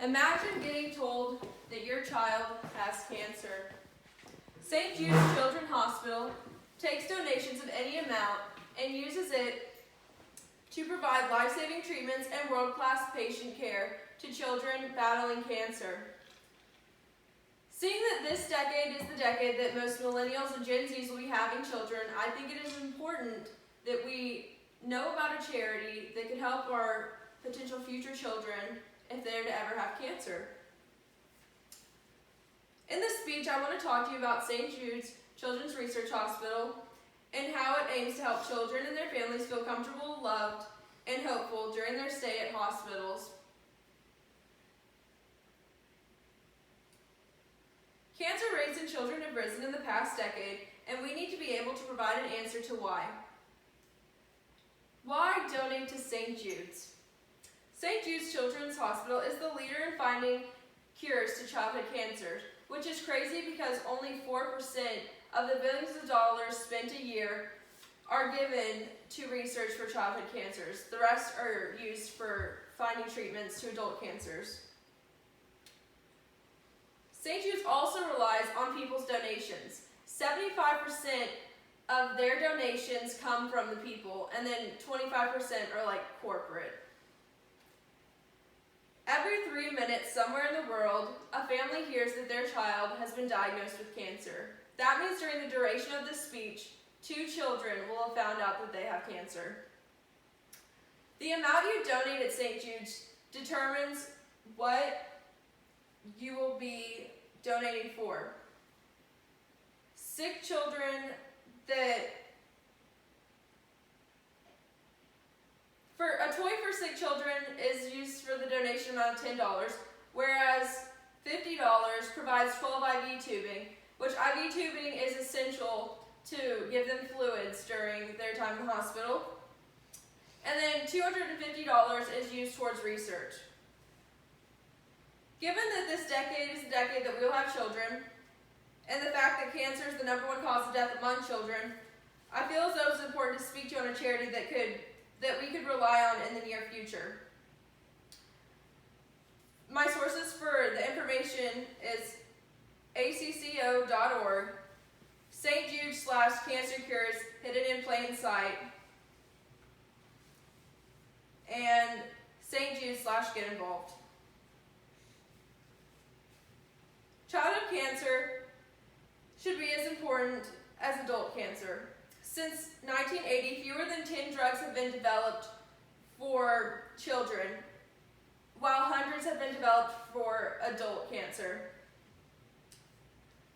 Imagine getting told that your child has cancer. St. Jude's Children's Hospital takes donations of any amount and uses it to provide life-saving treatments and world-class patient care to children battling cancer. Seeing that this decade is the decade that most millennials and Gen Zs will be having children, I think it is important that we know about a charity that could help our potential future children if they're to ever have cancer. In this speech, I want to talk to you about St. Jude's Children's Research Hospital and how it aims to help children and their families feel comfortable, loved, and hopeful during their stay at hospitals. Cancer rates in children have risen in the past decade, and we need to be able to provide an answer to why. Why donate to St. Jude's? St. Jude's Children's Hospital is the leader in finding cures to childhood cancers, which is crazy because only 4% of the billions of dollars spent a year are given to research for childhood cancers. The rest are used for finding treatments to adult cancers. St. Jude's also relies on people's donations. 75% of their donations come from the people, and then 25% are like corporate. Every 3 minutes somewhere in the world, a family hears that their child has been diagnosed with cancer. That means during the duration of this speech, 2 children will have found out that they have cancer. The amount you donate at St. Jude's determines what you will be donating for. Sick children a toy for sick children is used for the donation amount of $10, whereas $50 provides 12 IV tubing, which IV tubing is essential to give them fluids during their time in the hospital. And then $250 is used towards research. Given that this decade is the decade that we will have children, and the fact that cancer is the #1 cause of death among children, I feel as though it's important to speak to you on a charity that we could rely on in the near future. My sources for the information is acco.org, St. Jude/Cancer Cures Hidden in Plain Sight, and St. Jude/Get Involved. Childhood cancer should be as important as adult cancer. Since 1980, fewer than 10 drugs have been developed for children, while hundreds have been developed for adult cancer.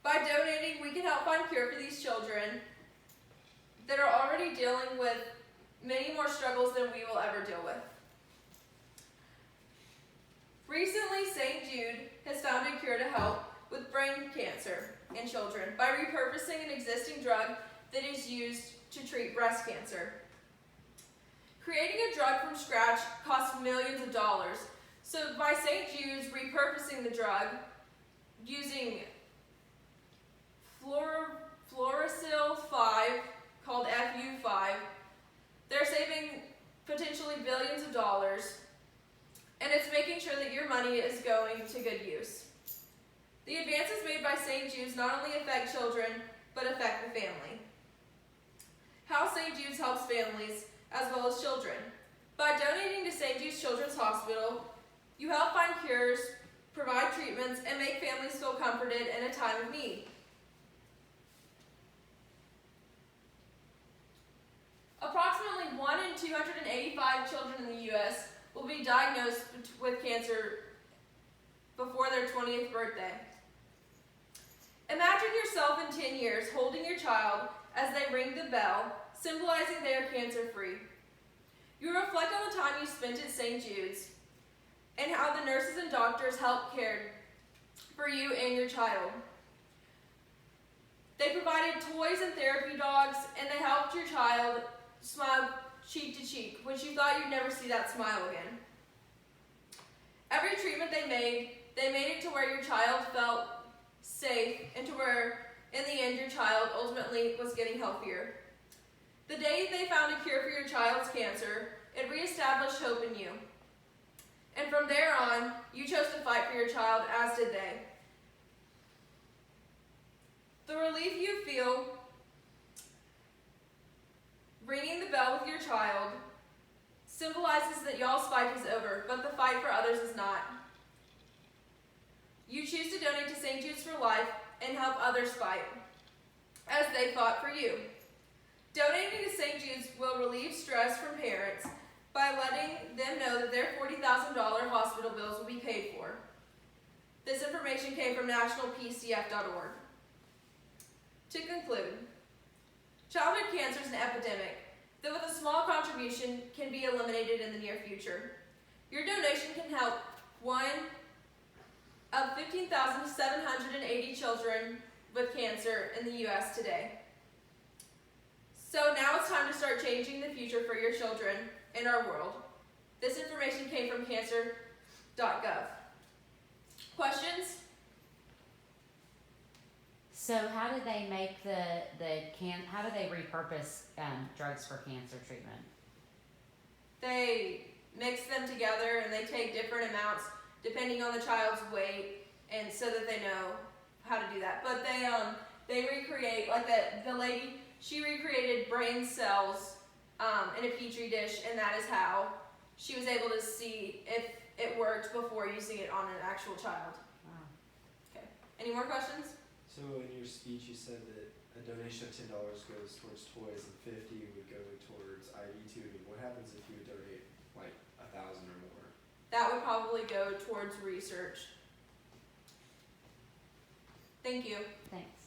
By donating, we can help find cure for these children that are already dealing with many more struggles than we will ever deal with. Recently, St. Jude has found a cure to help with brain cancer in children by repurposing an existing drug that is used to treat breast cancer. Creating a drug from scratch costs millions of dollars. So by St. Jude's repurposing the drug using fluorosil 5, called FU5, they're saving potentially billions of dollars, and it's making sure that your money is going to good use. The advances made by St. Jude's not only affect children, but affect the family. How St. Jude's helps families as well as children. By donating to St. Jude's Children's Hospital, you help find cures, provide treatments, and make families feel comforted in a time of need. Approximately 1 in 285 children in the U.S. will be diagnosed with cancer before their 20th birthday. Imagine yourself in 10 years holding your child as they ring the bell, symbolizing they are cancer-free. You reflect on the time you spent at St. Jude's and how the nurses and doctors helped care for you and your child. They provided toys and therapy dogs, and they helped your child smile cheek to cheek, which you thought you'd never see that smile again. Every treatment they made it to where your child felt safe, and to where, in the end, your child ultimately was getting healthier. The day they found a cure for your child's cancer, it reestablished hope in you. And from there on, you chose to fight for your child, as did they. The relief you feel ringing the bell with your child symbolizes that y'all's fight is over, but the fight for others is not. You choose to donate to St. Jude's for Life and help others fight, as they fought for you. Donating to St. Jude's will relieve stress from parents by letting them know that their $40,000 hospital bills will be paid for. This information came from nationalpcf.org. To conclude, childhood cancer is an epidemic that with a small contribution can be eliminated in the near future. Your donation can help one of 15,780 children with cancer in the U.S. today. So now it's time to start changing the future for your children in our world. This information came from cancer.gov. Questions? So how do they make how do they repurpose drugs for cancer treatment? They mix them together and they take different amounts depending on the child's weight, and so that they know how to do that. But they recreate, like the lady, she recreated brain cells in a petri dish, and that is how she was able to see if it worked before using it on an actual child. Wow. Okay. Any more questions? So in your speech, you said that a donation of $10 goes towards toys and $50 would go towards IV tubing. What happens if you would donate like 1,000 or more? That would probably go towards research. Thank you. Thanks.